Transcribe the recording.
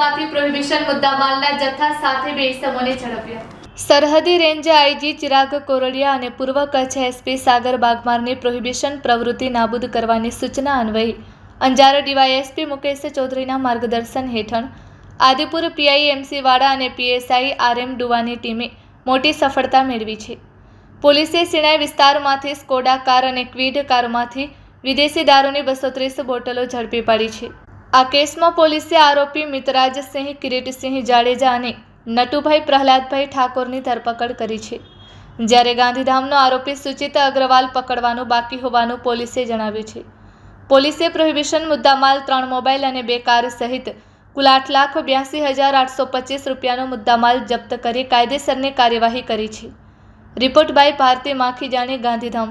શહેરમાંથી પ્રોહિબિશન મુદ્દામાલના જથ્થા સાથે 2 ઇસમોને ઝડપ્યા। સરહદી રેન્જ આઈજી ચિરાગ કોરડિયા અને પૂર્વ કચ્છ એસપી સાગર બાગમારની પ્રોહિબિશન પ્રવૃત્તિ નાબૂદ કરવાની સૂચના અન્વયે અંજાર ડીવાયએસપી મુકેશ ચૌધરીના માર્ગદર્શન હેઠળ આદિપુર પીઆઈ એમસી વાડા અને પીએસઆઈ આરએમ ડુવાની ટીમે મોટી સફળતા મેળવી છે। પોલીસે સિણાઈ વિસ્તારમાંથી સ્કોડા કાર અને ક્વિડ કારમાંથી વિદેશી દારૂની 230 બોટલો ઝડપી પાડી છે। આ કેસમાં પોલીસે આરોપી મિતરાજસિંહ કિરીટસિંહ જાડેજા અને નટુભાઈ પ્રહલાદભાઈ ઠાકોરની ધરપકડ કરી છે, જ્યારે ગાંધીધામનો આરોપી સુચિત અગ્રવાલ પકડવાનું બાકી હોવાનું પોલીસે જણાવ્યું છે। પોલીસે પ્રોહિબિશન મુદ્દામાલ 3 મોબાઈલ અને 2 કાર સહિત કુલ 8,82,825 રૂપિયાનો મુદ્દામાલ જપ્ત કરી કાયદેસરની કાર્યવાહી કરી છે। Report by Bharti Makhijani, Gandhidham.